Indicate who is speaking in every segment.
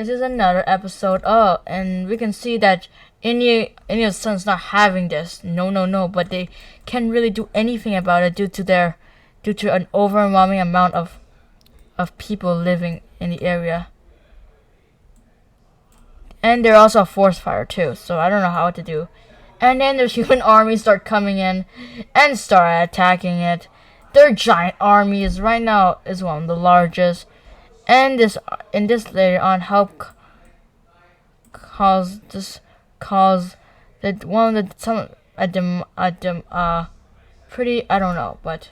Speaker 1: this is another episode. Oh, and we can see that India's son's not having this. No, but they can't really do anything about it due to an overwhelming amount of people living in the area. And they're also a forest fire too, so I don't know how to do. And then there's human armies start coming in and start attacking it. Their giant armies right now is one of the largest, and this later on help cause that one of the some at them pretty, I don't know, but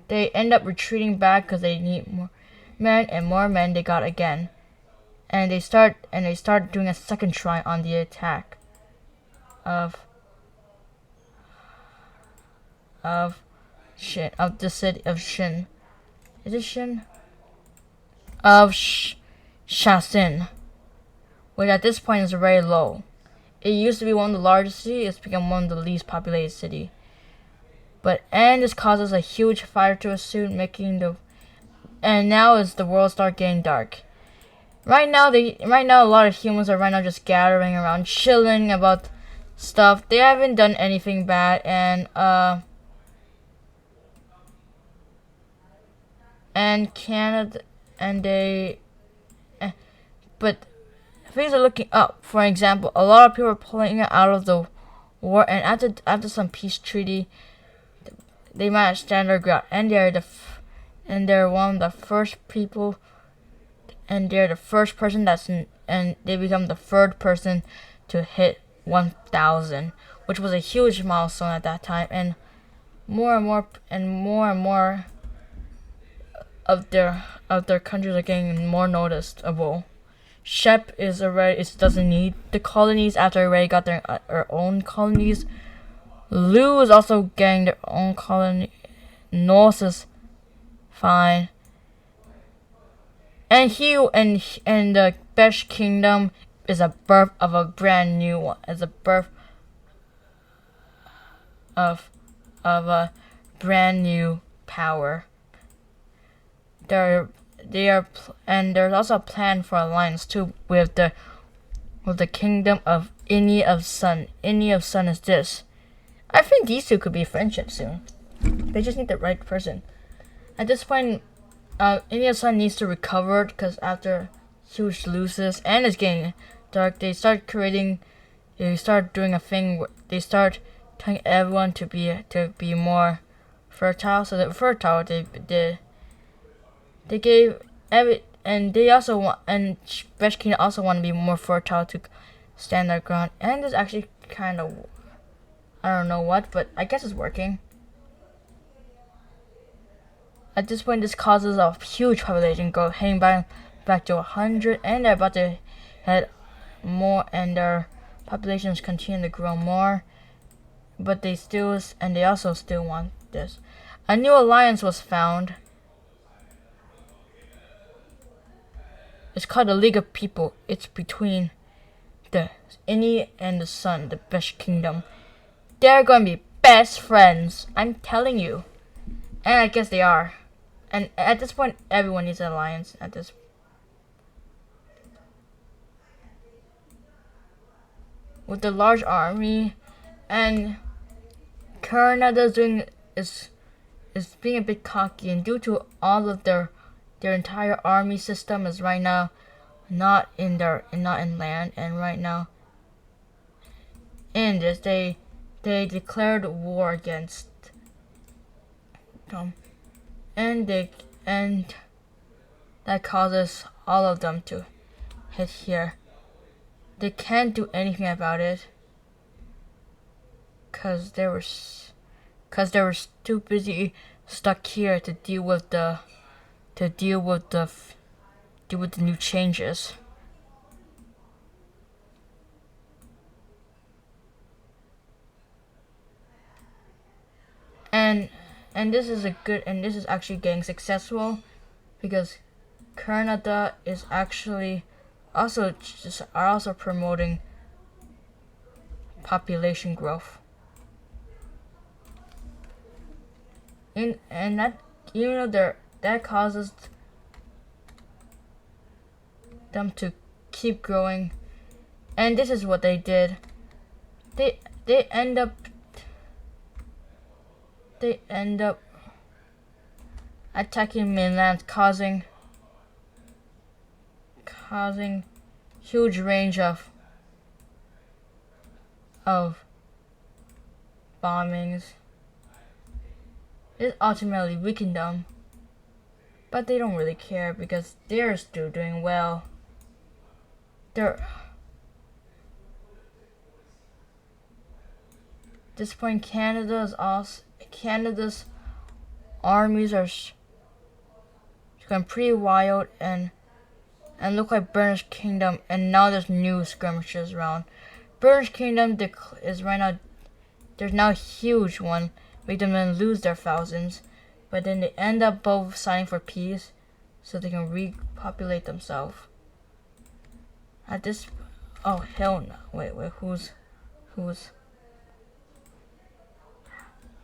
Speaker 1: they end up retreating back because they need more men, and more men they got again, and they start doing a second try on the attack of Shin, of the city of Shin. Is it Shin? Of Shasin, which at this point is very low. It used to be one of the largest cities. It's become one of the least populated city. And this causes a huge fire to ensue, and now as the world start getting dark. Right now a lot of humans are right now just gathering around, chilling about stuff. They haven't done anything bad, and Canada, and they, but things are looking up. For example, a lot of people are pulling out of the war, and after some peace treaty, they managed to stand their ground, and they're one of the first people, and they're the first person and they become the third person to hit 1,000, which was a huge milestone at that time, and more and more of their countries are getting more noticeable. Shep doesn't need the colonies after they already got their own colonies. Lu is also getting their own colony. Norse is fine. And the Besh Kingdom is a birth of a brand new one. It's a birth of a brand new power. And there's also a plan for alliance too with the kingdom of Inni of Sun. Inni of Sun is this. I think these two could be friendship soon. They just need the right person. At this point, Inni of Sun needs to recover because after huge losses and it's getting dark, they start doing a thing where they start telling everyone to be more fertile. So that fertile they gave and they also want, and Besh Kingdom also want to be more fertile to stand their ground. And it's actually kind of, I don't know what, but I guess it's working. At this point, this causes a huge population growth, heading back to 100, and they're about to head more, and their populations continue to grow more. But they also still want this. A new alliance was found. It's called the League of People. It's between the Inni and the Sun, the Besh Kingdom. They're going to be best friends. I'm telling you. And I guess they are. And at this point, everyone needs an alliance. With the large army, and Canada is being a bit cocky, and due to all of their entire army system is right now not in land, and right now in this they declared war against them, and that causes all of them to hit here. They can't do anything about it because they were too busy stuck here to deal with the new changes. And this is actually getting successful because Canada is actually also promoting population growth. And that, that causes them to keep growing. And this is what they did. They end up attacking mainland, causing huge range of bombings. It ultimately weakened them, but they don't really care because they're still doing well. At this point, Canada's armies are going pretty wild and look like British Kingdom, and now there's new skirmishes around. British Kingdom is right now, there's now a huge one, make them then lose their thousands, but then they end up both signing for peace so they can repopulate themselves. At this, oh hell no, wait, who's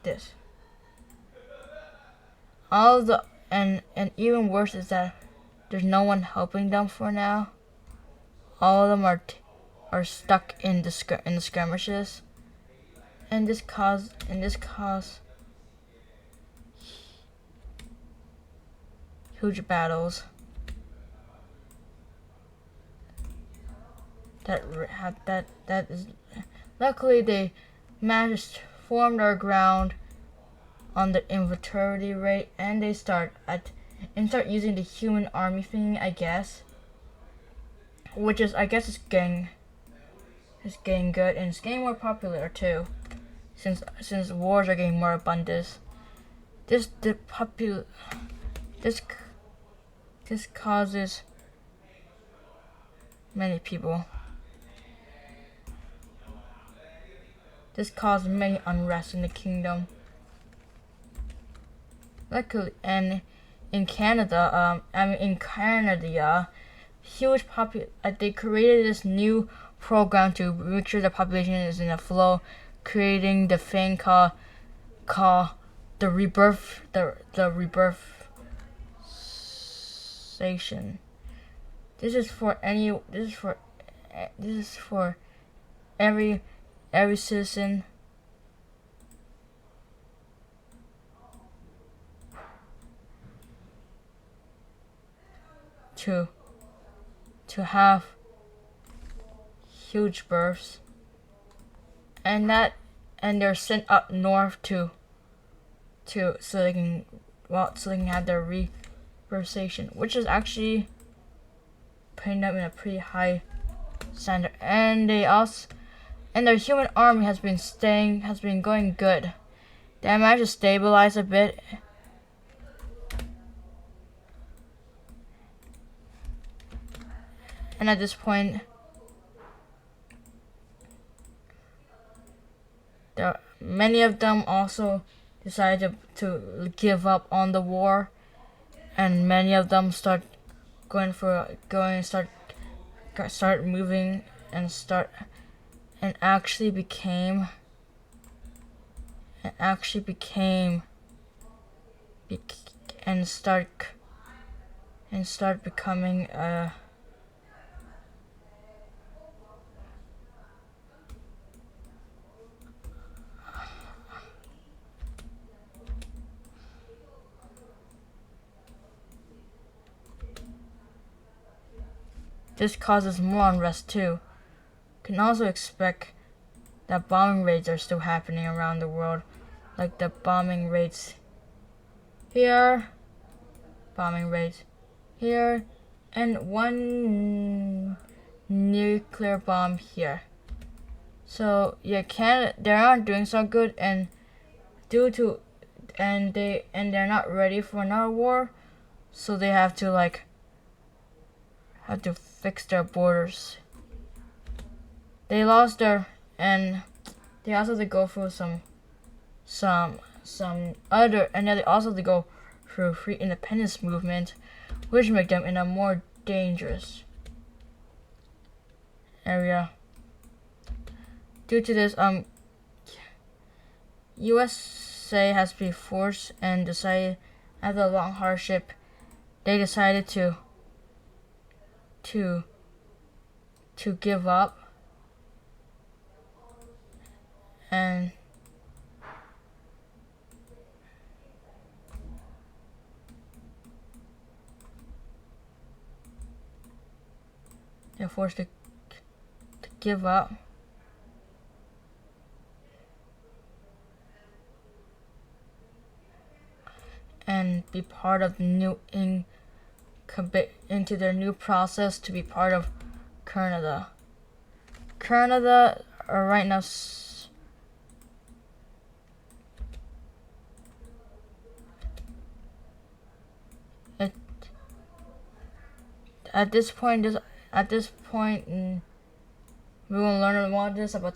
Speaker 1: this? All the, and even worse is that there's no one helping them for now. All of them are stuck in the skirmishes, and this cause huge battles that is. Luckily, they managed to form their ground on the infantry rate, and they start using the human army thing, I guess, which is, I guess, it's getting good, and it's getting more popular too, since wars are getting more abundant. This causes many people. This caused many unrest in the kingdom. Luckily, and in Canada, huge they created this new program to make sure the population is in a flow, creating the thing called the rebirth station. This is for every citizen to have huge births, and they're sent up north so they can have their rebirth station, which is actually putting them in a pretty high standard. And their human army has been going good. They managed to stabilize a bit. And at this point, many of them also decided to give up on the war, and many of them start moving and start becoming this causes more unrest too. You can also expect that bombing raids are still happening around the world, like the bombing raids here, and one nuclear bomb here. So yeah, they aren't doing so good, and they're not ready for another war, so they have to fix their borders. They lost and they also have to go through they also have to go through free independence movement, which make them in a more dangerous area. Due to this, USA has been forced and decided, after a long hardship, they decided to to give up, and they're forced to give up. And be part of the new into their new process to be part of Canada. Canada are right now at this point we will learn more this about